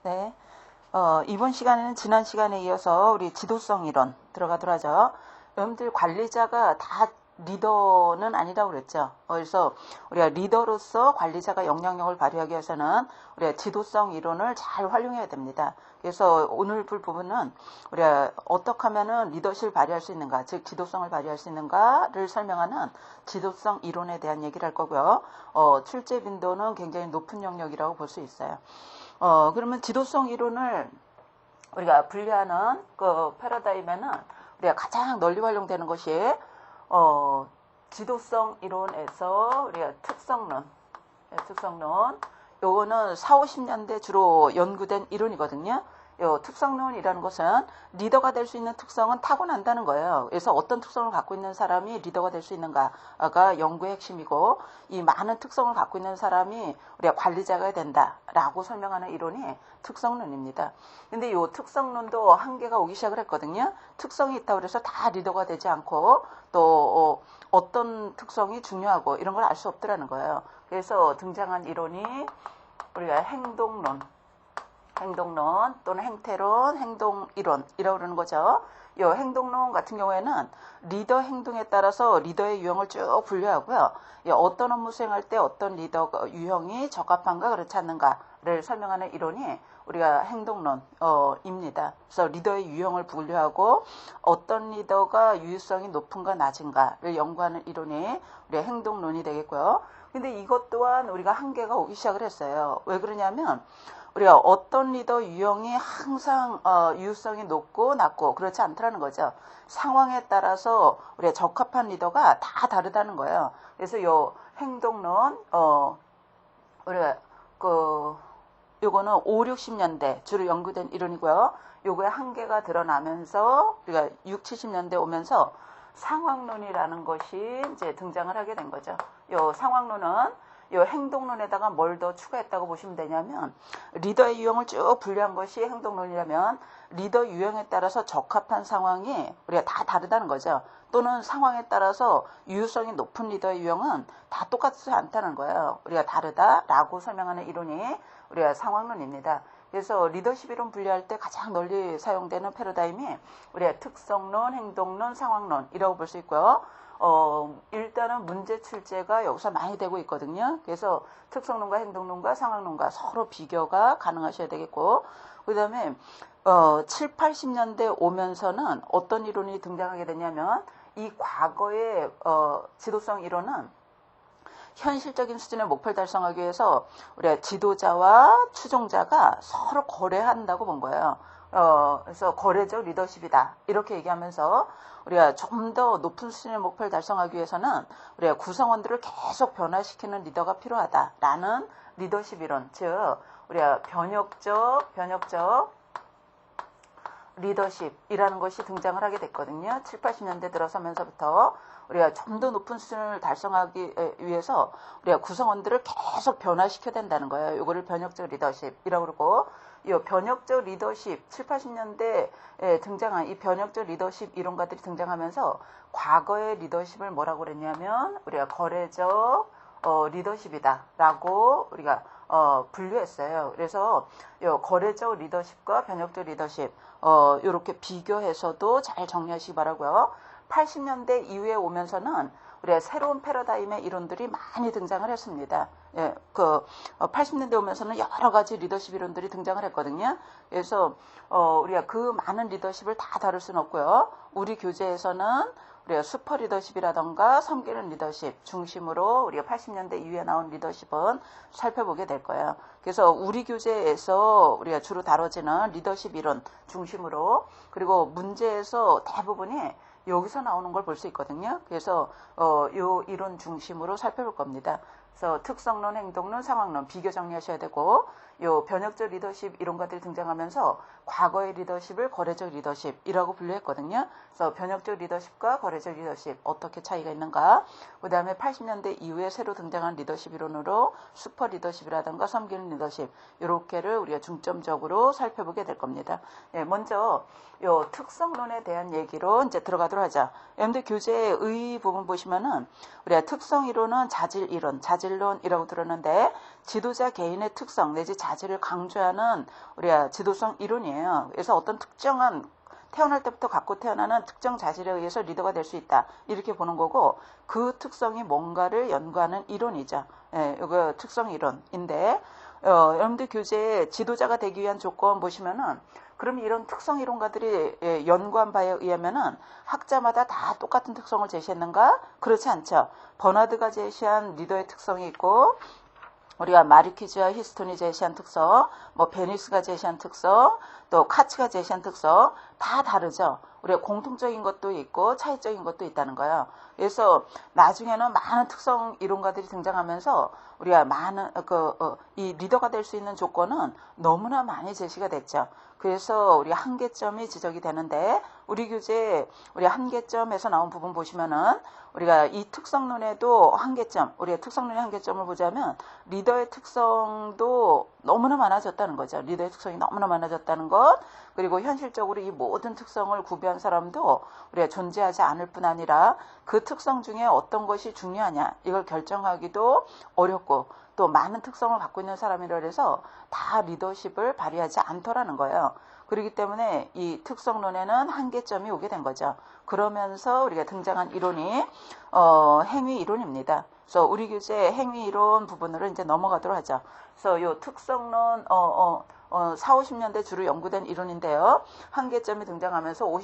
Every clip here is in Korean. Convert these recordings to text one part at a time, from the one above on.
네. 이번 시간에는 지난 시간에 이어서 우리 지도성 이론 들어가도록 하죠. 여러분들 관리자가 다 리더는 아니라고 그랬죠. 그래서 우리가 리더로서 관리자가 영향력을 발휘하기 위해서는 우리가 지도성 이론을 잘 활용해야 됩니다. 그래서 오늘 볼 부분은 우리가 어떻게 하면은 리더십을 발휘할 수 있는가, 즉 지도성을 발휘할 수 있는가를 설명하는 지도성 이론에 대한 얘기를 할 거고요. 출제 빈도는 굉장히 높은 영역이라고 볼 수 있어요. 그러면 지도성 이론을 우리가 분류하는 그 패러다임에는 우리가 가장 널리 활용되는 것이 지도성 이론에서 우리가 특성론, 요거는 40, 50년대 주로 연구된 이론이거든요. 요 특성론이라는 것은 리더가 될 수 있는 특성은 타고난다는 거예요. 그래서 어떤 특성을 갖고 있는 사람이 리더가 될 수 있는가가 연구의 핵심이고, 이 많은 특성을 갖고 있는 사람이 우리가 관리자가 된다라고 설명하는 이론이 특성론입니다. 근데 이 특성론도 한계가 오기 시작을 했거든요. 특성이 있다고 해서 다 리더가 되지 않고 또 어떤 특성이 중요하고 이런 걸 알 수 없더라는 거예요. 그래서 등장한 이론이 우리가 행동론 또는 행태론, 행동이론이라고 그러는 거죠. 이 행동론 같은 경우에는 리더 행동에 따라서 리더의 유형을 쭉 분류하고요. 어떤 업무 수행할 때 어떤 리더 유형이 적합한가 그렇지 않는가를 설명하는 이론이 우리가 행동론입니다. 그래서 리더의 유형을 분류하고 어떤 리더가 유효성이 높은가 낮은가를 연구하는 이론이 우리가 행동론이 되겠고요. 근데 이것 또한 우리가 한계가 오기 시작을 했어요. 왜 그러냐면 우리가 어떤 리더 유형이 항상 유효성이 높고 낮고 그렇지 않다는 거죠. 상황에 따라서 우리가 적합한 리더가 다 다르다는 거예요. 그래서 요 행동론 우리가 요거는 5, 60년대 주로 연구된 이론이고요. 요거의 한계가 드러나면서 우리가 6, 70년대 오면서 상황론이라는 것이 이제 등장을 하게 된 거죠. 요 상황론은 이 행동론에다가 뭘 더 추가했다고 보시면 되냐면, 리더의 유형을 쭉 분류한 것이 행동론이라면 리더 유형에 따라서 적합한 상황이 우리가 다 다르다는 거죠. 또는 상황에 따라서 유효성이 높은 리더의 유형은 다 똑같지 않다는 거예요. 우리가 다르다라고 설명하는 이론이 우리가 상황론입니다. 그래서 리더십 이론 분류할 때 가장 널리 사용되는 패러다임이 우리가 특성론, 행동론, 상황론이라고 볼 수 있고요. 일단은 문제 출제가 여기서 많이 되고 있거든요. 그래서 특성론과 행동론과 상황론과 서로 비교가 가능하셔야 되겠고, 그 다음에 7, 80년대 오면서는 어떤 이론이 등장하게 되냐면, 이 과거의 지도성 이론은 현실적인 수준의 목표를 달성하기 위해서 우리가 지도자와 추종자가 서로 거래한다고 본 거예요. 그래서 거래적 리더십이다 이렇게 얘기하면서 우리가 좀 더 높은 수준의 목표를 달성하기 위해서는 우리가 구성원들을 계속 변화시키는 리더가 필요하다라는 리더십 이론, 즉 우리가 변혁적 리더십이라는 것이 등장을 하게 됐거든요. 7, 80년대 들어서면서부터 우리가 좀 더 높은 수준을 달성하기 위해서 우리가 구성원들을 계속 변화시켜야 된다는 거예요. 이거를 변혁적 리더십이라고 그러고, 이 변혁적 리더십, 7, 80년대에 등장한 이 변혁적 리더십 이론가들이 등장하면서 과거의 리더십을 뭐라고 그랬냐면 우리가 거래적 리더십이다라고 우리가 분류했어요. 그래서 요 거래적 리더십과 변혁적 리더십 이렇게 비교해서도 잘 정리하시기 바라고요. 80년대 이후에 오면서는 우리가 새로운 패러다임의 이론들이 많이 등장을 했습니다. 80년대 오면서는 여러 가지 리더십 이론들이 등장을 했거든요. 그래서 우리가 그 많은 리더십을 다 다룰 수는 없고요. 우리 교재에서는 우리가 슈퍼 리더십이라던가 섬기는 리더십 중심으로 우리가 80년대 이후에 나온 리더십은 살펴보게 될 거예요. 그래서 우리 교재에서 우리가 주로 다뤄지는 리더십 이론 중심으로, 그리고 문제에서 대부분이 여기서 나오는 걸 볼 수 있거든요. 그래서 요 이론 중심으로 살펴볼 겁니다. 그래서 특성론, 행동론, 상황론 비교 정리하셔야 되고, 요 변혁적 리더십 이론가들이 등장하면서 과거의 리더십을 거래적 리더십이라고 분류했거든요. 그래서 변혁적 리더십과 거래적 리더십 어떻게 차이가 있는가, 그 다음에 80년대 이후에 새로 등장한 리더십 이론으로 슈퍼 리더십이라든가 섬기는 리더십, 이렇게를 우리가 중점적으로 살펴보게 될 겁니다. 먼저 요 특성론에 대한 얘기로 이제 들어가도록 하죠. 여러분들 교재의 의 부분 보시면은 우리가 특성 이론은 자질론이라고 들었는데, 지도자 개인의 특성 내지 자질을 강조하는 우리가 지도성 이론이에요. 그래서 어떤 특정한 태어날 때부터 갖고 태어나는 특정 자질에 의해서 리더가 될 수 있다. 이렇게 보는 거고 그 특성이 뭔가를 연구하는 이론이죠. 예, 이거 특성 이론인데 여러분들 교재에 지도자가 되기 위한 조건 보시면은 그럼 이런 특성 이론가들이 연구한 바에 의하면은 학자마다 다 똑같은 특성을 제시했는가? 그렇지 않죠. 버나드가 제시한 리더의 특성이 있고 우리가 마르키즈와 히스톤이 제시한 특성, 뭐 베니스가 제시한 특성, 또 카츠가 제시한 특성 다 다르죠. 우리가 공통적인 것도 있고 차이적인 것도 있다는 거예요. 그래서 나중에는 많은 특성 이론가들이 등장하면서 우리가 많은 이 리더가 될 수 있는 조건은 너무나 많이 제시가 됐죠. 그래서 우리 한계점이 지적이 되는데 우리 교재 우리 한계점에서 나온 부분 보시면은 우리가 이 특성론에도 한계점, 우리가 특성론의 한계점을 보자면 리더의 특성도 너무나 많아졌다는 거죠. 리더의 특성이 너무나 많아졌다는 것. 그리고 현실적으로 이 모든 특성을 구비한 사람도 우리가 존재하지 않을 뿐 아니라 그 특성 중에 어떤 것이 중요하냐 이걸 결정하기도 어렵고 또 많은 특성을 갖고 있는 사람이라 해서 다 리더십을 발휘하지 않더라는 거예요. 그렇기 때문에 이 특성론에는 한계점이 오게 된 거죠. 그러면서 우리가 등장한 이론이 행위 이론입니다. 그래서 우리 교재 행위 이론 부분으로 이제 넘어가도록 하죠. 그래서 이 특성론 4, 50년대 주로 연구된 이론인데요. 한계점이 등장하면서 5,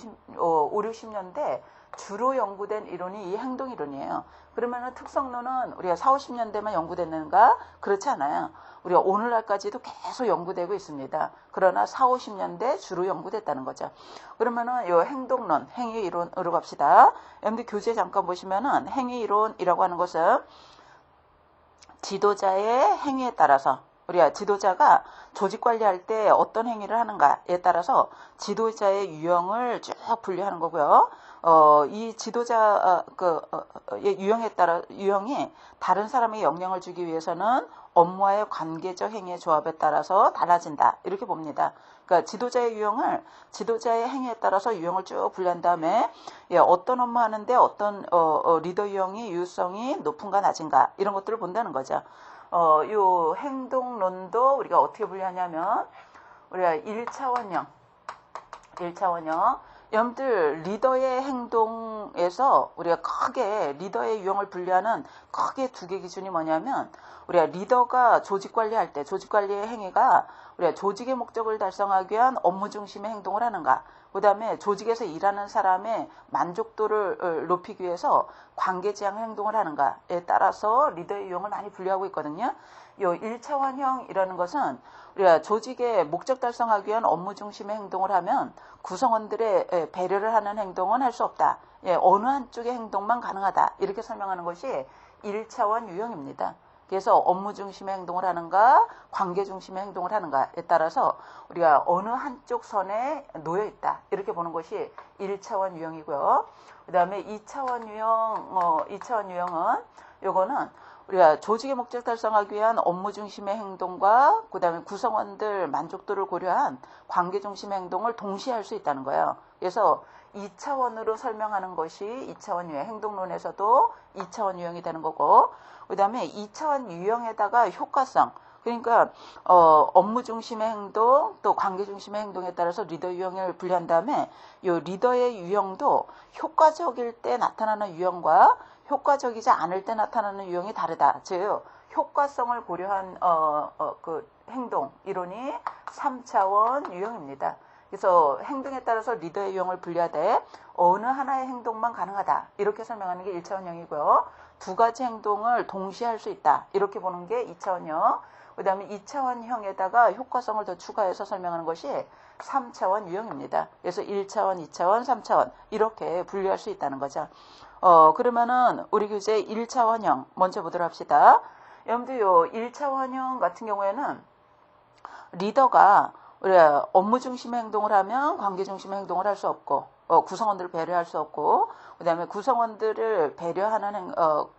60년대 주로 연구된 이론이 이 행동 이론이에요. 그러면은 특성론은 우리가 4, 50년대만 연구됐는가? 그렇지 않아요. 우리가 오늘날까지도 계속 연구되고 있습니다. 그러나 4, 50년대 주로 연구됐다는 거죠. 그러면은 이 행동론, 행위 이론으로 갑시다. 여러분들 교재 잠깐 보시면은 행위 이론이라고 하는 것은 지도자의 행위에 따라서 우리가 지도자가 조직 관리할 때 어떤 행위를 하는가에 따라서 지도자의 유형을 쭉 분류하는 거고요. 이 지도자 유형에 따라 유형이 다른 사람에게 영향을 주기 위해서는 업무와의 관계적 행위의 조합에 따라서 달라진다. 이렇게 봅니다. 그러니까 지도자의 유형을 지도자의 행위에 따라서 유형을 쭉 분류한 다음에 어떤 업무 하는데 어떤 리더 유형이 유효성이 높은가 낮은가 이런 것들을 본다는 거죠. 요 행동론도 우리가 어떻게 분류하냐면 우리가 1차원형 여러분들 리더의 행동에서 우리가 크게 리더의 유형을 분류하는 크게 두 개 기준이 뭐냐면 우리가 리더가 조직 관리할 때 조직 관리의 행위가 우리가 조직의 목적을 달성하기 위한 업무 중심의 행동을 하는가 그 다음에 조직에서 일하는 사람의 만족도를 높이기 위해서 관계지향 행동을 하는가에 따라서 리더의 유형을 많이 분류하고 있거든요. 이 1차원형이라는 것은 우리가 조직의 목적 달성하기 위한 업무 중심의 행동을 하면 구성원들의 배려를 하는 행동은 할 수 없다. 어느 한쪽의 행동만 가능하다. 이렇게 설명하는 것이 1차원 유형입니다. 그래서 업무 중심의 행동을 하는가, 관계 중심의 행동을 하는가에 따라서 우리가 어느 한쪽 선에 놓여 있다. 이렇게 보는 것이 1차원 유형이고요. 그 다음에 2차원 유형은 요거는 우리가 조직의 목적 달성하기 위한 업무 중심의 행동과 그 다음에 구성원들 만족도를 고려한 관계 중심의 행동을 동시에 할 수 있다는 거예요. 그래서 2차원으로 설명하는 것이 2차원 유형, 행동론에서도 2차원 유형이 되는 거고 그 다음에 2차원 유형에다가 효과성, 그러니까 업무 중심의 행동 또 관계 중심의 행동에 따라서 리더 유형을 분류한 다음에 이 리더의 유형도 효과적일 때 나타나는 유형과 효과적이지 않을 때 나타나는 유형이 다르다. 즉 효과성을 고려한 그 행동 이론이 3차원 유형입니다. 그래서 행동에 따라서 리더의 유형을 분류하되 어느 하나의 행동만 가능하다. 이렇게 설명하는 게 1차원형이고요. 두 가지 행동을 동시에 할 수 있다. 이렇게 보는 게 2차원형. 그 다음에 2차원형에다가 효과성을 더 추가해서 설명하는 것이 3차원 유형입니다. 그래서 1차원, 2차원, 3차원 이렇게 분류할 수 있다는 거죠. 그러면은 우리 교재 1차원형 먼저 보도록 합시다. 여러분들 요 1차원형 같은 경우에는 리더가 우리가 업무 중심의 행동을 하면 관계 중심의 행동을 할 수 없고 구성원들을 배려할 수 없고 그 다음에 구성원들을 배려하는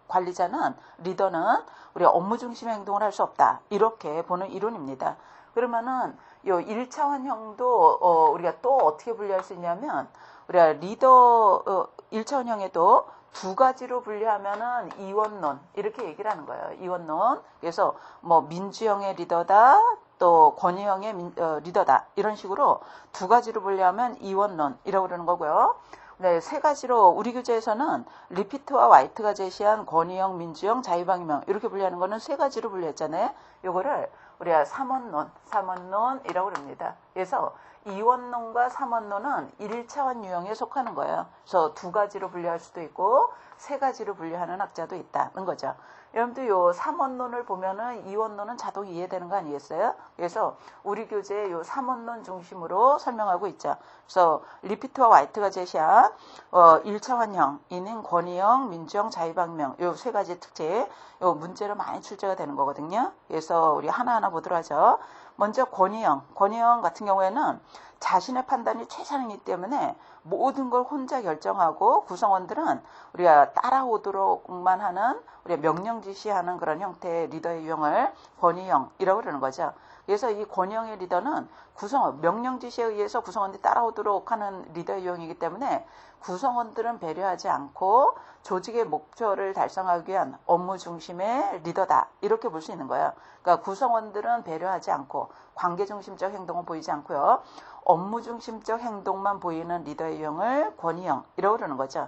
관리자는 리더는 우리가 업무 중심의 행동을 할 수 없다. 이렇게 보는 이론입니다. 그러면은 요 1차원형도 우리가 또 어떻게 분류할 수 있냐면 우리가 리더 1차원형에도 두 가지로 분류하면은 이원론 이렇게 얘기를 하는 거예요. 이원론. 그래서 뭐 민주형의 리더다 또 권위형의 리더다. 이런 식으로 두 가지로 분류하면 이원론이라고 그러는 거고요. 네, 세 가지로 우리 교재에서는 리피트와 화이트가 제시한 권위형, 민주형, 자유방위형 이렇게 분류하는 거는 세 가지로 분류했잖아요. 요거를 우리가 삼원론이라고 그럽니다. 그래서 이원론과 삼원론은 1차원 유형에 속하는 거예요. 그래서 두 가지로 분류할 수도 있고 세 가지로 분류하는 학자도 있다는 거죠. 여러분들 요 삼원론을 보면은 이원론은 자동 이해되는 거 아니겠어요? 그래서 우리 교재에 요 삼원론 중심으로 설명하고 있죠. 그래서 리피트와 화이트가 제시한 1차원형인 권위형, 민주형, 자유방위형 요 세 가지 특징 요 문제로 많이 출제가 되는 거거든요. 그래서 우리 하나하나 보도록 하죠. 먼저 권위형 같은 경우에는 자신의 판단이 최선이기 때문에 모든 걸 혼자 결정하고 구성원들은 우리가 따라오도록만 하는 우리가 명령 지시하는 그런 형태의 리더의 유형을 권위형이라고 그러는 거죠. 그래서 이 권위형의 리더는 구성원, 명령 지시에 의해서 구성원들이 따라오도록 하는 리더의 유형이기 때문에 구성원들은 배려하지 않고 조직의 목표를 달성하기 위한 업무 중심의 리더다. 이렇게 볼 수 있는 거예요. 그러니까 구성원들은 배려하지 않고 관계 중심적 행동은 보이지 않고요. 업무 중심적 행동만 보이는 리더의 유형을 권위형이라고 그러는 거죠.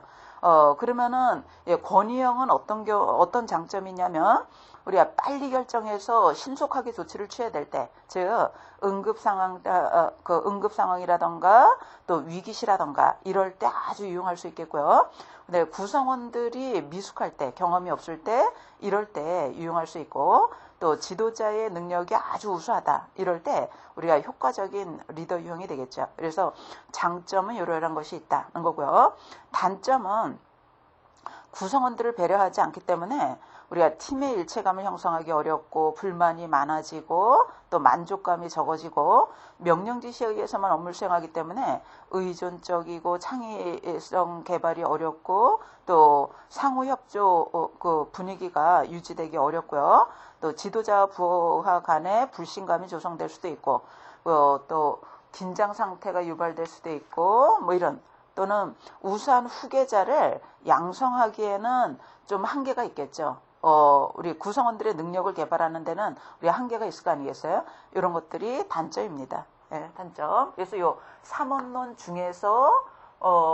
그러면은 권위형은 어떤 장점이 있냐면 우리가 빨리 결정해서 신속하게 조치를 취해야 될 때, 즉 응급 상황이라던가 또 위기시라던가 이럴 때 아주 유용할 수 있겠고요. 근데 구성원들이 미숙할 때, 경험이 없을 때, 이럴 때 유용할 수 있고, 또 지도자의 능력이 아주 우수하다 이럴 때 우리가 효과적인 리더 유형이 되겠죠. 그래서 장점은 이러한 것이 있다는 거고요. 단점은 구성원들을 배려하지 않기 때문에 우리가 팀의 일체감을 형성하기 어렵고 불만이 많아지고 또 만족감이 적어지고 명령 지시에 의해서만 업무를 수행하기 때문에 의존적이고 창의성 개발이 어렵고 또 상호 협조 그 분위기가 유지되기 어렵고요. 또 지도자와 부하 간의 불신감이 조성될 수도 있고 또 긴장 상태가 유발될 수도 있고 뭐 이런 또는 우수한 후계자를 양성하기에는 좀 한계가 있겠죠. 우리 구성원들의 능력을 개발하는 데는 우리 한계가 있을 거 아니겠어요? 이런 것들이 단점입니다. 예, 단점. 그래서 요 삼원론 중에서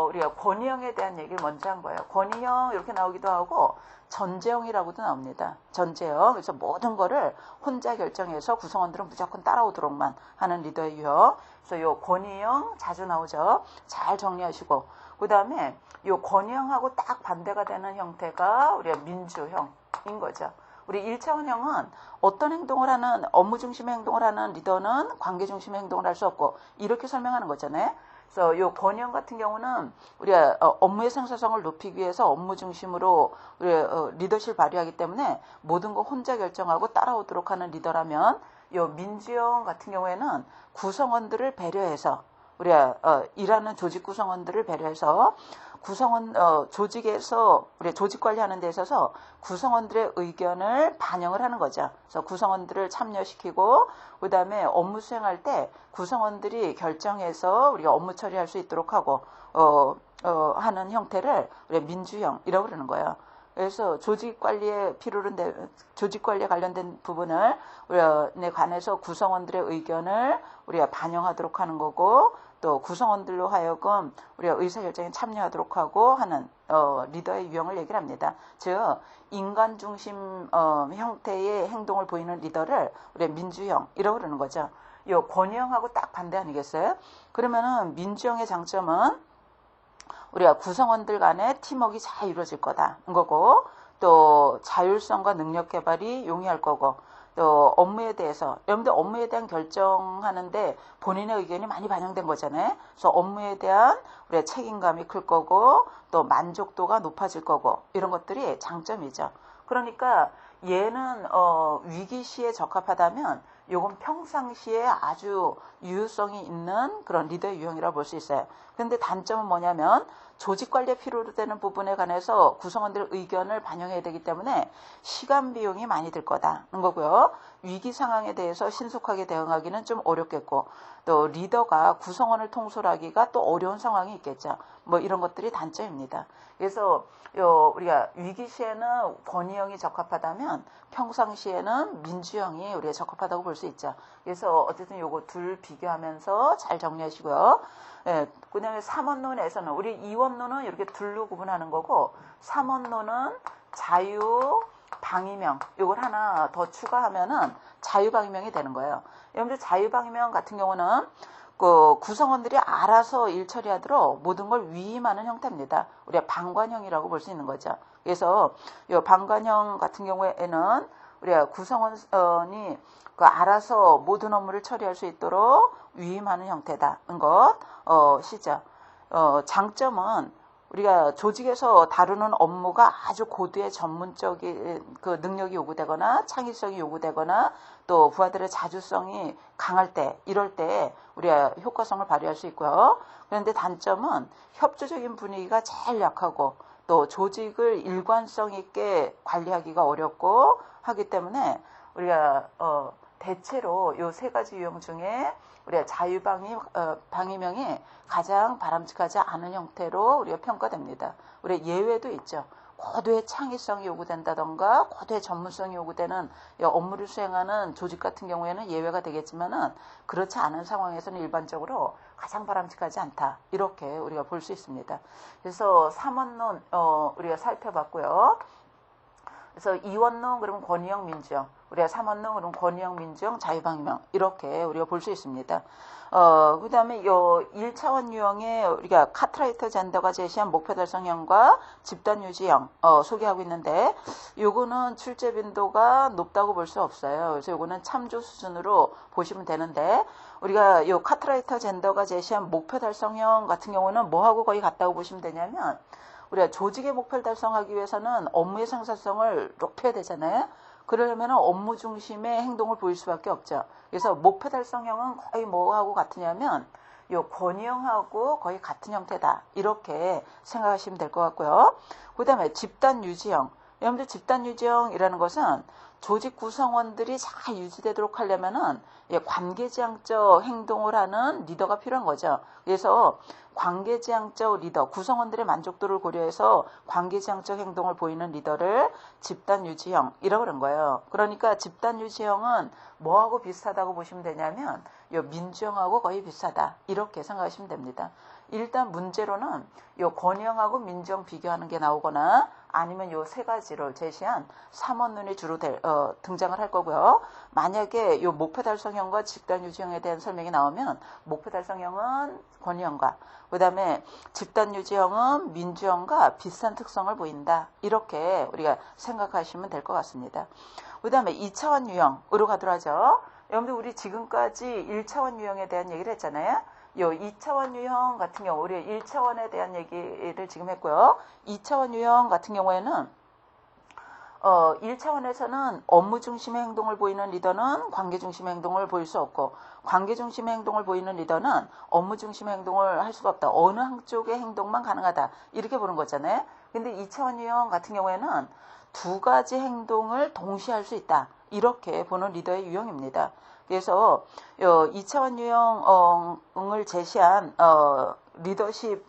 우리가 권위형에 대한 얘기를 먼저 한 거예요. 권위형 이렇게 나오기도 하고 전제형이라고도 나옵니다. 전제형. 그래서 모든 거를 혼자 결정해서 구성원들은 무조건 따라오도록만 하는 리더의 유형. 그래서 요 권위형 자주 나오죠. 잘 정리하시고. 그 다음에 요 권위형하고 딱 반대가 되는 형태가 우리가 민주형인 거죠. 우리 1차원형은 어떤 행동을 하는, 업무 중심의 행동을 하는 리더는 관계 중심의 행동을 할 수 없고, 이렇게 설명하는 거잖아요. 그래서 요 권위형 같은 경우는 우리가 업무의 생산성을 높이기 위해서 업무 중심으로 우리 리더십을 발휘하기 때문에 모든 거 혼자 결정하고 따라오도록 하는 리더라면 요 민주형 같은 경우에는 구성원들을 배려해서 우리가 일하는 조직 구성원들을 배려해서 구성원 조직에서 우리 조직 관리하는 데 있어서 구성원들의 의견을 반영을 하는 거죠. 그래서 구성원들을 참여시키고 그다음에 업무 수행할 때 구성원들이 결정해서 우리가 업무 처리할 수 있도록 하고 하는 형태를 우리가 민주형이라고 그러는 거예요. 그래서 조직 관리에 조직 관리에 관련된 부분을 우리가 관해서 구성원들의 의견을 우리가 반영하도록 하는 거고 또 구성원들로 하여금 우리가 의사결정에 참여하도록 하고 하는 리더의 유형을 얘기를 합니다. 즉 인간 중심 형태의 행동을 보이는 리더를 우리가 민주형이라고 그러는 거죠. 이 권위형하고 딱 반대 아니겠어요? 그러면은 민주형의 장점은 우리가 구성원들 간의 팀워크가 잘 이루어질 거다는 거고 또 자율성과 능력 개발이 용이할 거고 또 업무에 대해서 여러분들 업무에 대한 결정하는데 본인의 의견이 많이 반영된 거잖아요. 그래서 업무에 대한 우리의 책임감이 클 거고 또 만족도가 높아질 거고 이런 것들이 장점이죠. 그러니까 얘는 위기 시에 적합하다면 요건 평상시에 아주 유효성이 있는 그런 리더의 유형이라고 볼 수 있어요. 그런데 단점은 뭐냐면 조직 관리에 필요로 되는 부분에 관해서 구성원들의 의견을 반영해야 되기 때문에 시간 비용이 많이 들 거다는 거고요. 위기 상황에 대해서 신속하게 대응하기는 좀 어렵겠고, 또 리더가 구성원을 통솔하기가 또 어려운 상황이 있겠죠. 뭐 이런 것들이 단점입니다. 그래서 우리가 위기 시에는 권위형이 적합하다면 평상시에는 민주형이 우리가 적합하다고 볼 수 있죠. 그래서 어쨌든 요거 둘 비교하면서 잘 정리하시고요. 예, 그다음에 3원론에서는 우리 2원론은 이렇게 둘로 구분하는 거고, 3원론은 자유 방위명 요걸 하나 더 추가하면은 자유방위명이 되는 거예요. 여러분들 자유방위명 같은 경우는 그 구성원들이 알아서 일 처리하도록 모든 걸 위임하는 형태입니다. 우리가 방관형이라고 볼 수 있는 거죠. 그래서 이 방관형 같은 경우에는 우리가 구성원이 그 알아서 모든 업무를 처리할 수 있도록 위임하는 형태다는 것이죠. 장점은 우리가 조직에서 다루는 업무가 아주 고도의 전문적인 그 능력이 요구되거나 창의성이 요구되거나 또 부하들의 자주성이 강할 때, 이럴 때 우리가 효과성을 발휘할 수 있고요. 그런데 단점은 협조적인 분위기가 제일 약하고 또 조직을 일관성 있게 관리하기가 어렵고 하기 때문에 우리가 대체로 이 세 가지 유형 중에 우리가 자유방위명이 가장 바람직하지 않은 형태로 우리가 평가됩니다. 우리 예외도 있죠. 고도의 창의성이 요구된다던가 고도의 전문성이 요구되는 업무를 수행하는 조직 같은 경우에는 예외가 되겠지만은 그렇지 않은 상황에서는 일반적으로 가장 바람직하지 않다. 이렇게 우리가 볼 수 있습니다. 그래서 3원론 우리가 살펴봤고요. 그래서 2원론 그러면 권위형 민주형, 우리가 3원론 그러면 권위형 민주형 자유방위명 이렇게 우리가 볼 수 있습니다. 그 다음에 요 1차원 유형에 우리가 카트라이터 젠더가 제시한 목표 달성형과 집단 유지형 소개하고 있는데, 요거는 출제 빈도가 높다고 볼 수 없어요. 그래서 요거는 참조 수준으로 보시면 되는데, 우리가 요 카트라이터 젠더가 제시한 목표 달성형 같은 경우는 뭐하고 거의 같다고 보시면 되냐면, 우리가 조직의 목표를 달성하기 위해서는 업무의 생산성을 높여야 되잖아요. 그러려면 업무 중심의 행동을 보일 수밖에 없죠. 그래서 목표 달성형은 거의 뭐하고 같으냐면 요 권위형하고 거의 같은 형태다. 이렇게 생각하시면 될 것 같고요. 그 다음에 집단 유지형. 여러분들 집단 유지형이라는 것은 조직 구성원들이 잘 유지되도록 하려면은 관계지향적 행동을 하는 리더가 필요한 거죠. 그래서 관계지향적 리더, 구성원들의 만족도를 고려해서 관계지향적 행동을 보이는 리더를 집단 유지형이라고 그런 거예요. 그러니까 집단 유지형은 뭐하고 비슷하다고 보시면 되냐면 요 민주형하고 거의 비슷하다. 이렇게 생각하시면 됩니다. 일단 문제로는 요 권위형하고 민주형 비교하는 게 나오거나 아니면 요 세 가지를 제시한 3원론이 주로 등장을 할 거고요. 만약에 요 목표 달성형과 집단 유지형에 대한 설명이 나오면 목표 달성형은 권위형과 그 다음에 집단 유지형은 민주형과 비슷한 특성을 보인다. 이렇게 우리가 생각하시면 될 것 같습니다. 그 다음에 2차원 유형으로 가도록 하죠. 여러분들 우리 지금까지 1차원 유형에 대한 얘기를 했잖아요. 요 2차원 유형 같은 경우 우리 1차원에 대한 얘기를 지금 했고요. 2차원 유형 같은 경우에는 1차원에서는 업무 중심의 행동을 보이는 리더는 관계 중심의 행동을 보일 수 없고, 관계 중심의 행동을 보이는 리더는 업무 중심의 행동을 할 수가 없다. 어느 한쪽의 행동만 가능하다. 이렇게 보는 거잖아요. 근데 2차원 유형 같은 경우에는 두 가지 행동을 동시에 할 수 있다. 이렇게 보는 리더의 유형입니다. 그래서 2차원 유형을 제시한 리더십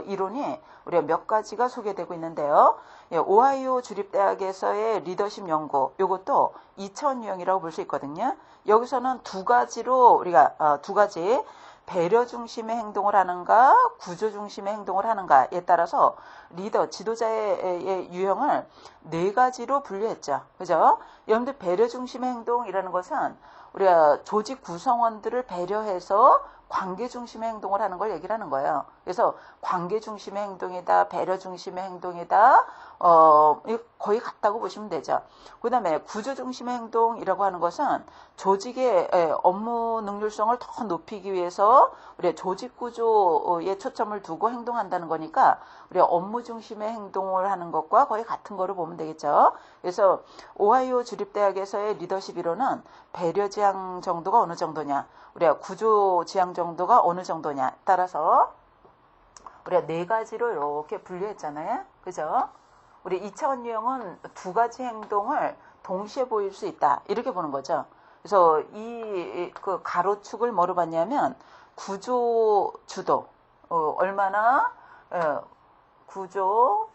이론이 우리가 몇 가지가 소개되고 있는데요. 오하이오 주립대학에서의 리더십 연구, 이것도 2차원 유형이라고 볼 수 있거든요. 여기서는 두 가지로 우리가 두 가지 배려 중심의 행동을 하는가, 구조 중심의 행동을 하는가에 따라서 리더, 지도자의 유형을 네 가지로 분류했죠. 그죠? 여러분들 배려 중심의 행동이라는 것은 우리가 조직 구성원들을 배려해서 관계 중심의 행동을 하는 걸 얘기를 하는 거예요. 그래서 관계 중심의 행동이다, 배려 중심의 행동이다, 거의 같다고 보시면 되죠. 그 다음에 구조 중심의 행동이라고 하는 것은 조직의 업무 능률성을 더 높이기 위해서 우리가 조직 구조에 초점을 두고 행동한다는 거니까 우리가 업무 중심의 행동을 하는 것과 거의 같은 거로 보면 되겠죠. 그래서 오하이오 주립대학에서의 리더십 이론은 배려 지향 정도가 어느 정도냐, 우리가 구조 지향 정도가 어느 정도냐 따라서 우리가 네 가지로 이렇게 분류했잖아요. 그죠? 우리 2차원 유형은 두 가지 행동을 동시에 보일 수 있다. 이렇게 보는 거죠. 그래서 그 가로축을 뭐로 봤냐면 구조 주도, 얼마나 구조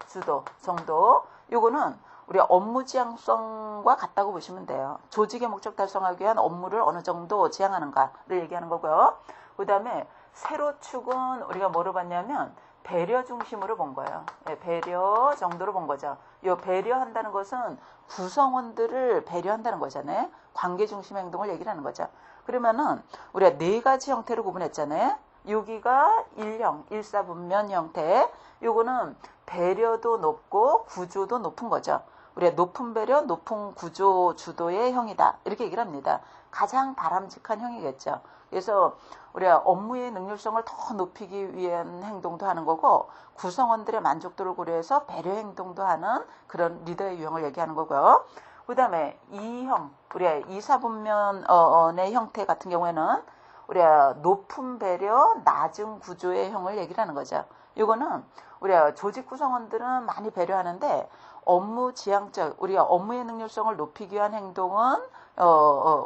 주도 정도. 요거는 우리 업무 지향성과 같다고 보시면 돼요. 조직의 목적 달성하기 위한 업무를 어느 정도 지향하는가를 얘기하는 거고요. 그 다음에 세로축은 우리가 뭐로 봤냐면 배려 중심으로 본 거예요. 네, 배려 정도로 본 거죠. 이 배려한다는 것은 구성원들을 배려한다는 거잖아요. 관계 중심 행동을 얘기를 하는 거죠. 그러면은 우리가 네 가지 형태로 구분했잖아요. 여기가 1형, 일사분면 형태. 요거는 배려도 높고 구조도 높은 거죠. 우리가 높은 배려, 높은 구조 주도의 형이다. 이렇게 얘기를 합니다. 가장 바람직한 형이겠죠. 그래서 우리가 업무의 능률성을 더 높이기 위한 행동도 하는 거고 구성원들의 만족도를 고려해서 배려 행동도 하는 그런 리더의 유형을 얘기하는 거고요. 그 다음에 2형, 우리가 이사분면의 형태 같은 경우에는 우리가 높은 배려, 낮은 구조의 형을 얘기를 하는 거죠. 이거는 우리가 조직 구성원들은 많이 배려하는데 업무 지향적, 우리가 업무의 능률성을 높이기 위한 행동은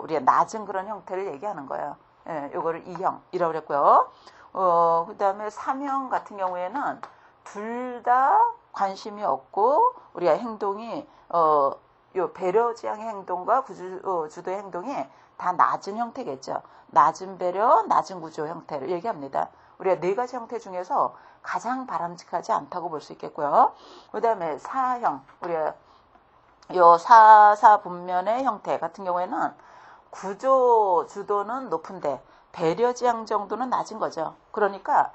우리가 낮은 그런 형태를 얘기하는 거예요. 예, 요거를 2형이라고 그랬고요. 그 다음에 3형 같은 경우에는 둘 다 관심이 없고 우리가 행동이 요 배려 지향의 행동과 주도의 행동이 다 낮은 형태겠죠. 낮은 배려, 낮은 구조 형태를 얘기합니다. 우리가 네 가지 형태 중에서 가장 바람직하지 않다고 볼 수 있겠고요. 그 다음에 4형, 우리가 요 사분면의 형태 같은 경우에는 구조 주도는 높은데 배려 지향 정도는 낮은 거죠. 그러니까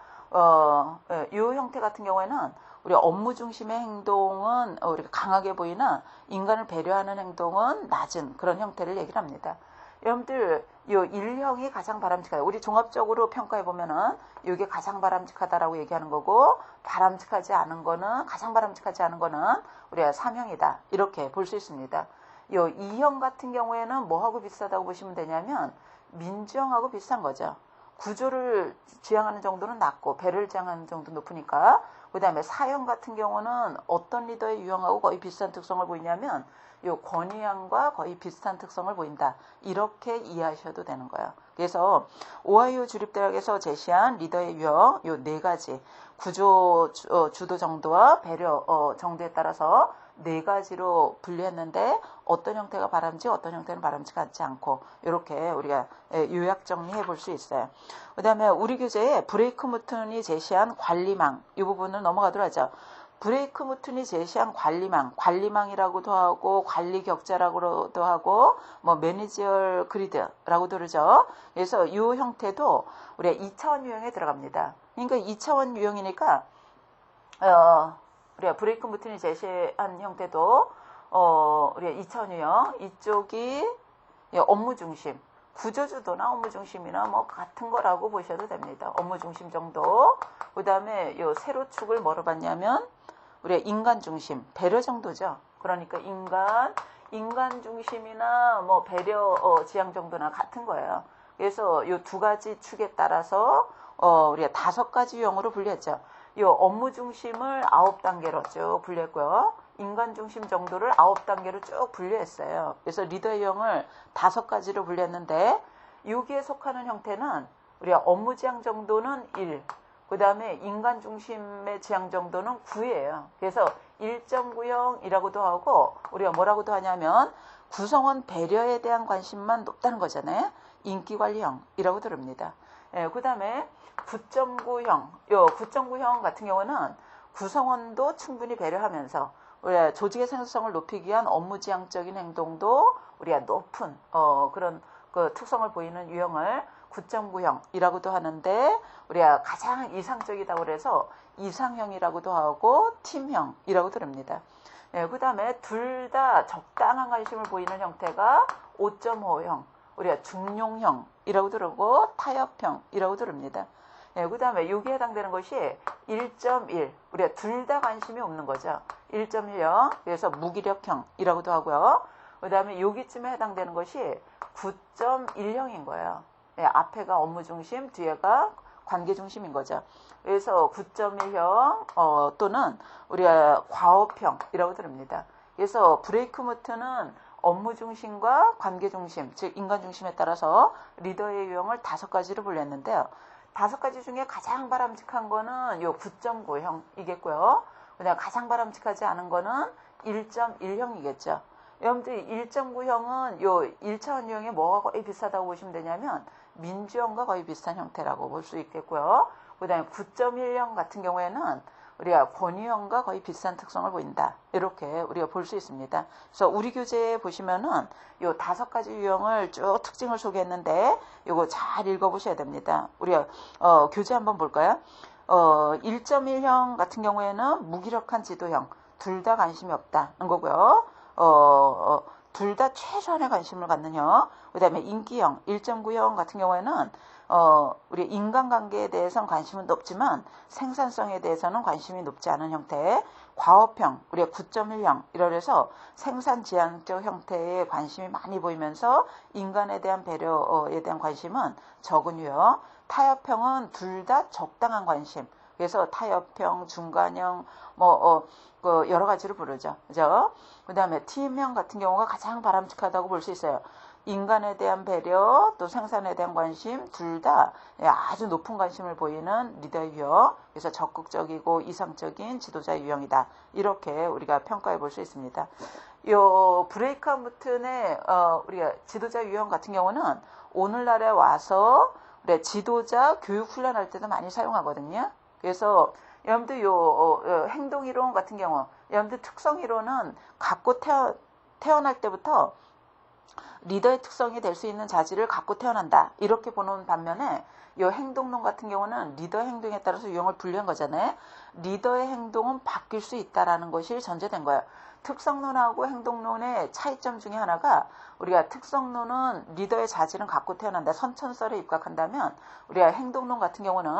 이 형태 같은 경우에는 우리 업무 중심의 행동은 우리가 강하게 보이나 인간을 배려하는 행동은 낮은 그런 형태를 얘기를 합니다. 여러분들 이 1형이 가장 바람직하다. 우리 종합적으로 평가해 보면은 이게 가장 바람직하다라고 얘기하는 거고 바람직하지 않은 거는 가장 바람직하지 않은 거는 우리가 3형이다. 이렇게 볼 수 있습니다. 이 2형 같은 경우에는 뭐하고 비슷하다고 보시면 되냐면 민주형하고 비슷한 거죠. 구조를 지향하는 정도는 낮고 배를 지향하는 정도 높으니까. 그 다음에 4형 같은 경우는 어떤 리더의 유형하고 거의 비슷한 특성을 보이냐면 요 권위형과 거의 비슷한 특성을 보인다. 이렇게 이해하셔도 되는 거예요. 그래서 오하이오 주립대학에서 제시한 리더의 유형 요 네 가지 구조 주도 정도와 배려 정도에 따라서 네 가지로 분류했는데 어떤 형태가 바람직, 어떤 형태는 바람직하지 않고 이렇게 우리가 요약 정리해 볼 수 있어요. 그 다음에 우리 교재에 브레이크 무튼이 제시한 관리망 이 부분을 넘어가도록 하죠. 브레이크 무튼이 제시한 관리망이라고도 하고 관리 격자라고도 하고 뭐 매니지얼 그리드라고도 그러죠. 그래서 이 형태도 우리가 2차원 유형에 들어갑니다. 그러니까 2차원 유형이니까 우리가 브레이크 무튼이 제시한 형태도 우리가 2차원 유형 이쪽이 업무 중심 구조주도나 업무 중심이나 뭐 같은 거라고 보셔도 됩니다. 업무 중심 정도. 그 다음에 요 세로축을 뭐로 봤냐면 우리가 인간 중심, 배려 정도죠. 그러니까 인간 중심이나 뭐 배려 지향 정도나 같은 거예요. 그래서 요 두 가지 축에 따라서 우리가 5가지 유형으로 분류했죠. 요 업무 중심을 9단계로 쭉 분류했고요. 인간 중심 정도를 9단계로 쭉 분류했어요. 그래서 리더의 유형을 5가지로 분류했는데 여기에 속하는 형태는 우리가 업무 지향 정도는 1, 그 다음에 인간 중심의 지향 정도는 9예요. 그래서 1.9형이라고도 하고 우리가 뭐라고도 하냐면 구성원 배려에 대한 관심만 높다는 거잖아요. 인기관리형이라고 들읍니다. 그 다음에 9.9형, 요 9.9형 같은 경우는 구성원도 충분히 배려하면서 우리가 조직의 생산성을 높이기 위한 업무 지향적인 행동도 우리가 높은 그런 그 특성을 보이는 유형을 9.9형이라고도 하는데 우리가 가장 이상적이다고 그래서 이상형이라고도 하고 팀형이라고 들읍니다. 그 다음에 둘 다 적당한 관심을 보이는 형태가 5.5형, 우리가 중용형이라고 들고 타협형이라고 들읍니다. 그 다음에 여기에 해당되는 것이 1.1, 우리가 둘 다 관심이 없는 거죠. 1.1형, 그래서 무기력형이라고도 하고요. 그 다음에 여기쯤에 해당되는 것이 9.1형인 거예요. 예, 앞에가 업무 중심, 뒤에가 관계 중심인 거죠. 그래서 9.1형 또는 우리가 과업형이라고 들읍니다. 그래서 브레이크무트는 업무 중심과 관계 중심, 즉 인간 중심에 따라서 리더의 유형을 5가지로 분류했는데요. 5가지 중에 가장 바람직한 거는 요 9.9형이겠고요. 그다음 가장 바람직하지 않은 거는 1.1형이겠죠. 여러분들 1.9형은 요 1차원 유형에 뭐가 거의 비슷하다고 보시면 되냐면 민주형과 거의 비슷한 형태라고 볼 수 있겠고요. 그 다음에 9.1형 같은 경우에는 우리가 권위형과 거의 비슷한 특성을 보인다. 이렇게 우리가 볼 수 있습니다. 그래서 우리 교재에 보시면은 요 5가지 유형을 쭉 특징을 소개했는데 요거 잘 읽어보셔야 됩니다. 우리가 교재 한번 볼까요? 1.1형 같은 경우에는 무기력한 지도형, 둘 다 관심이 없다는 거고요. 둘 다 최소한의 관심을 갖는 형. 그 다음에 인기형, 1.9형 같은 경우에는 우리 인간관계에 대해서는 관심은 높지만 생산성에 대해서는 관심이 높지 않은 형태. 과업형, 우리가 9.1형 이래서 생산지향적 형태의 관심이 많이 보이면서 인간에 대한 배려에 대한 관심은 적은 유형. 타협형은 둘 다 적당한 관심. 그래서 타협형, 중간형, 여러 가지로 부르죠. 그죠? 그 다음에 T형 같은 경우가 가장 바람직하다고 볼 수 있어요. 인간에 대한 배려, 또 생산에 대한 관심, 둘 다 아주 높은 관심을 보이는 리더의 유형. 그래서 적극적이고 이상적인 지도자 유형이다. 이렇게 우리가 평가해 볼 수 있습니다. 요 브레이크무튼의 우리가 지도자 유형 같은 경우는 오늘날에 와서 우리 지도자 교육 훈련할 때도 많이 사용하거든요. 그래서 여러분들 행동이론 같은 경우, 여러분들 특성이론은 갖고 태어날 때부터 리더의 특성이 될 수 있는 자질을 갖고 태어난다. 이렇게 보는 반면에 이 행동론 같은 경우는 리더의 행동에 따라서 유형을 분류한 거잖아요. 리더의 행동은 바뀔 수 있다라는 것이 전제된 거예요. 특성론하고 행동론의 차이점 중에 하나가 우리가 특성론은 리더의 자질은 갖고 태어난다. 선천설에 입각한다면 우리가 행동론 같은 경우는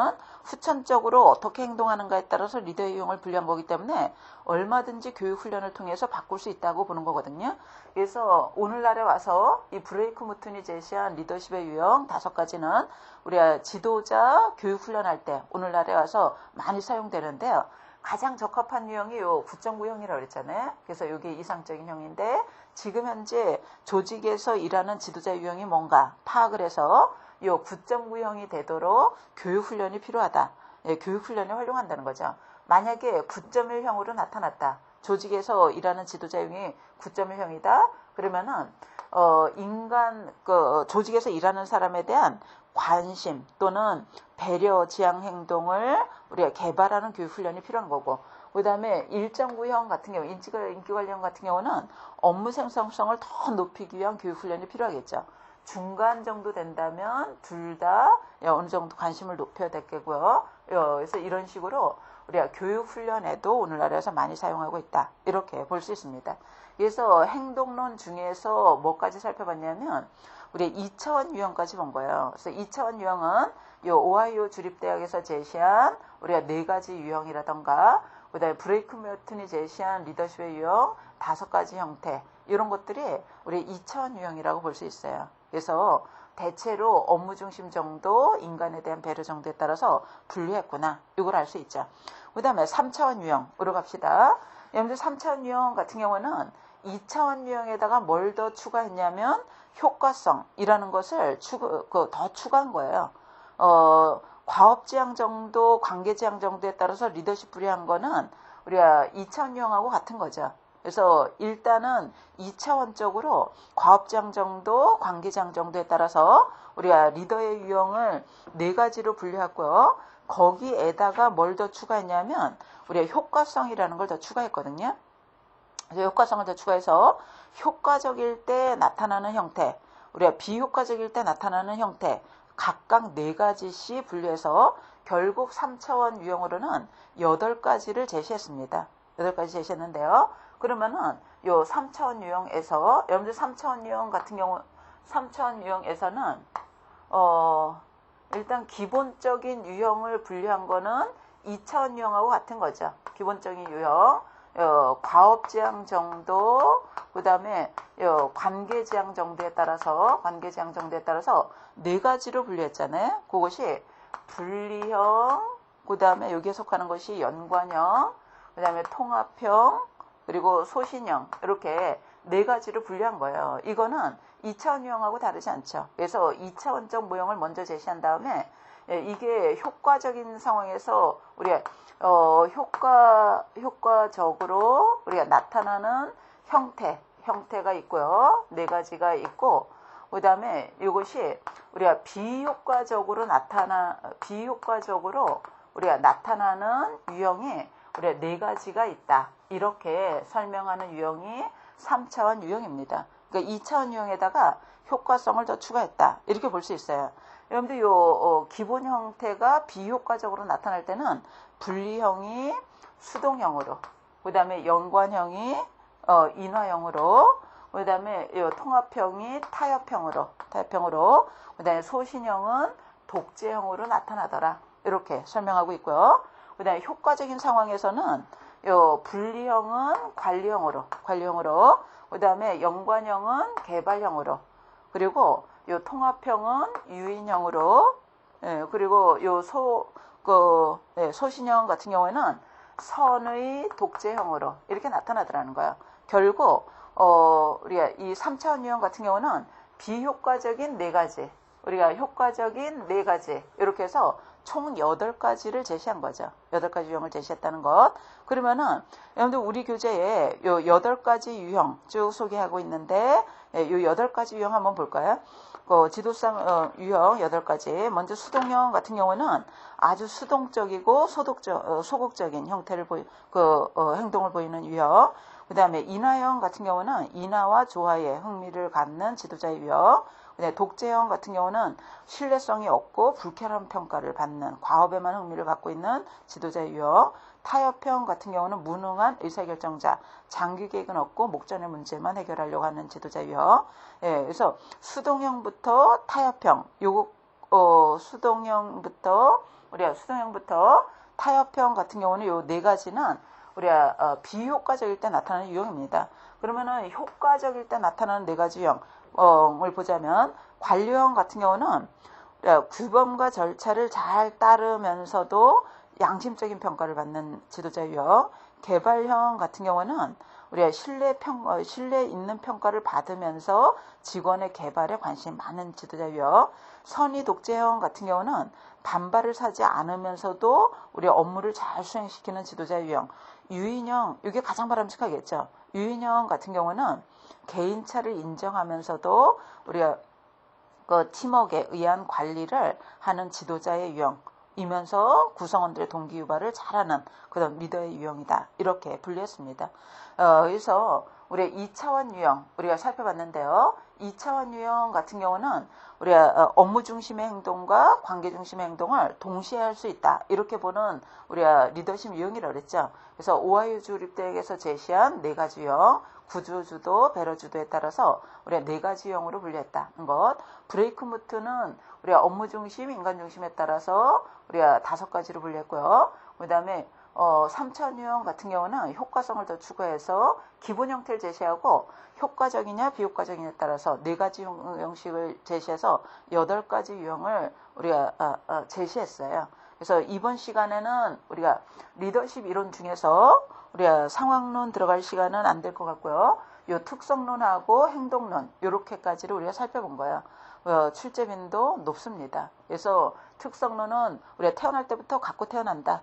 후천적으로 어떻게 행동하는가에 따라서 리더의 유형을 분류한 거기 때문에 얼마든지 교육 훈련을 통해서 바꿀 수 있다고 보는 거거든요. 그래서 오늘날에 와서 이 브레이크무튼이 제시한 리더십의 유형 5가지는 우리가 지도자 교육 훈련할 때 오늘날에 와서 많이 사용되는데요. 가장 적합한 유형이 요 9.9형이라고 그랬잖아요. 그래서 이게 이상적인 형인데 지금 현재 조직에서 일하는 지도자 유형이 뭔가 파악을 해서 요 9.9형이 되도록 교육훈련이 필요하다. 예, 교육훈련이 활용한다는 거죠. 만약에 9.1형으로 나타났다. 조직에서 일하는 지도자 유형이 9.1형이다. 그러면은 조직에서 일하는 사람에 대한 관심 또는 배려 지향 행동을 우리가 개발하는 교육 훈련이 필요한 거고, 그 다음에 1.9형 같은 경우, 인기관리형 같은 경우는 업무 생산성을 더 높이기 위한 교육 훈련이 필요하겠죠. 중간 정도 된다면 둘 다 어느 정도 관심을 높여야 되겠고요. 그래서 이런 식으로 우리가 교육 훈련에도 오늘날에서 많이 사용하고 있다. 이렇게 볼 수 있습니다. 그래서 행동론 중에서 뭐까지 살펴봤냐면 우리 2차원 유형까지 본 거예요. 그래서 2차원 유형은 요 오하이오 주립대학에서 제시한 우리가 4가지 유형이라던가 그다음에 브레이크무튼이 제시한 리더십의 유형 5가지 형태 이런 것들이 우리 2차원 유형이라고 볼 수 있어요. 그래서 대체로 업무 중심 정도, 인간에 대한 배려 정도에 따라서 분류했구나. 이걸 알 수 있죠. 그 다음에 3차원 유형으로 갑시다. 여러분들 3차원 유형 같은 경우는 2차원 유형에다가 뭘 더 추가했냐면 효과성이라는 것을 더 추가한 거예요. 과업지향 정도, 관계지향 정도에 따라서 리더십 분류한 거는 우리가 2차원 유형하고 같은 거죠. 그래서 일단은 2차원적으로 과업지향 정도, 관계지향 정도에 따라서 우리가 리더의 유형을 4가지로 분류했고요. 거기에다가 뭘 더 추가했냐면 우리가 효과성이라는 걸 더 추가했거든요. 그래서 효과성을 더 추가해서 효과적일 때 나타나는 형태, 우리가 비효과적일 때 나타나는 형태 각각 4가지씩 분류해서 결국 3차원 유형으로는 8가지를 제시했습니다. 8가지 제시했는데요. 그러면은 요 3차원 유형에서 여러분들 3차원 유형 같은 경우 3차원 유형에서는 일단 기본적인 유형을 분류한 거는 2차원 유형하고 같은 거죠. 기본적인 유형. 과업지향 정도, 그 다음에 관계지향 정도에 따라서 네 가지로 분류했잖아요. 그것이 분리형, 그 다음에 여기에 속하는 것이 연관형, 그 다음에 통합형, 그리고 소신형, 이렇게 네 가지로 분류한 거예요. 이거는 2차원 유형하고 다르지 않죠. 그래서 2차원적 모형을 먼저 제시한 다음에 이게 효과적인 상황에서 우리가 효과적으로 우리가 나타나는 형태가 있고요. 네 가지가 있고, 그 다음에 이것이 우리가 비효과적으로 우리가 나타나는 유형이 우리가 네 가지가 있다. 이렇게 설명하는 유형이 3차원 유형입니다. 그러니까 2차원 유형에다가 효과성을 더 추가했다. 이렇게 볼 수 있어요. 여러분들 기본 형태가 비효과적으로 나타날 때는 분리형이 수동형으로, 그 다음에 연관형이 인화형으로, 그 다음에 통합형이 타협형으로, 그 다음에 소신형은 독재형으로 나타나더라. 이렇게 설명하고 있고요. 그 다음에 효과적인 상황에서는 분리형은 관리형으로, 그 다음에 연관형은 개발형으로, 그리고 통합형은 유인형으로, 그리고 소신형 같은 경우에는 선의 독재형으로 이렇게 나타나더라는 거예요. 결국 우리가 이 3차원 유형 같은 경우는 비효과적인 네 가지, 우리가 효과적인 네 가지, 이렇게 해서 총 8가지를 제시한 거죠. 8가지 유형을 제시했다는 것. 그러면은 여러분들 우리 교재에 요 8가지 유형 쭉 소개하고 있는데, 요 8가지 유형 한번 볼까요? 지도상 유형 8가지. 먼저 수동형 같은 경우는 아주 수동적이고 소극적인 형태를 행동을 보이는 유형. 그 다음에 인화형 같은 경우는 인화와 조화에 흥미를 갖는 지도자의 유형. 독재형 같은 경우는 신뢰성이 없고 불쾌한 평가를 받는, 과업에만 흥미를 갖고 있는 지도자의 유형. 타협형 같은 경우는 무능한 의사결정자, 장기 계획은 없고 목전의 문제만 해결하려고 하는 지도자의 유형. 그래서 수동형부터 타협형, 수동형부터 타협형 같은 경우는 요 네 가지는 우리가 비효과적일 때 나타나는 유형입니다. 그러면은 효과적일 때 나타나는 네 가지 유형을 보자면, 관료형 같은 경우는 규범과 절차를 잘 따르면서도 양심적인 평가를 받는 지도자 유형. 개발형 같은 경우는 우리가 신뢰 있는 평가를 받으면서 직원의 개발에 관심이 많은 지도자 유형. 선의 독재형 같은 경우는 반발을 사지 않으면서도 우리 업무를 잘 수행시키는 지도자 유형. 유인형, 이게 가장 바람직하겠죠. 유인형 같은 경우는 개인차를 인정하면서도 우리가 팀워크에 의한 관리를 하는 지도자의 유형이면서 구성원들의 동기 유발을 잘하는 그런 리더의 유형이다. 이렇게 분류했습니다. 그래서 우리가 2차원 유형 우리가 살펴봤는데요. 2차원 유형 같은 경우는 우리가 업무 중심의 행동과 관계 중심의 행동을 동시에 할 수 있다. 이렇게 보는 우리가 리더십 유형이라고 그랬죠. 그래서 오하이오 주립대학에서 제시한 네 가지 유형, 구조주도, 배러주도에 따라서 우리가 네 가지 유형으로 분류했다는 것. 브레이크무트는 우리가 업무 중심, 인간 중심에 따라서 우리가 5가지로 분류했고요. 그 다음에 3차원 유형 같은 경우는 효과성을 더 추가해서 기본 형태를 제시하고 효과적이냐 비효과적이냐에 따라서 네 가지 형식을 제시해서 8가지 유형을 우리가 제시했어요. 그래서 이번 시간에는 우리가 리더십 이론 중에서 우리가 상황론 들어갈 시간은 안 될 것 같고요. 요 특성론하고 행동론 요렇게까지를 우리가 살펴본 거예요. 출제 빈도 높습니다. 그래서 특성론은 우리가 태어날 때부터 갖고 태어난다.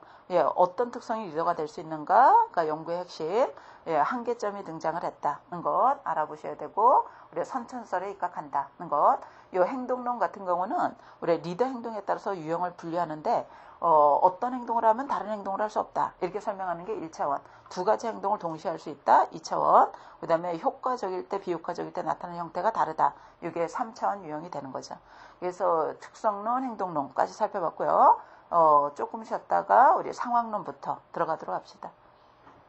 어떤 특성이 리더가 될 수 있는가가 연구의 핵심. 한계점이 등장을 했다는 것 알아보셔야 되고, 우리가 선천설에 입각한다는 것. 이 행동론 같은 경우는 우리가 리더 행동에 따라서 유형을 분류하는데, 어떤 행동을 하면 다른 행동을 할 수 없다. 이렇게 설명하는 게 1차원. 2가지 행동을 동시에 할 수 있다. 2차원. 그 다음에 효과적일 때 비효과적일 때 나타나는 형태가 다르다. 이게 3차원 유형이 되는 거죠. 그래서 특성론, 행동론까지 살펴봤고요. 조금 쉬었다가 우리 상황론부터 들어가도록 합시다.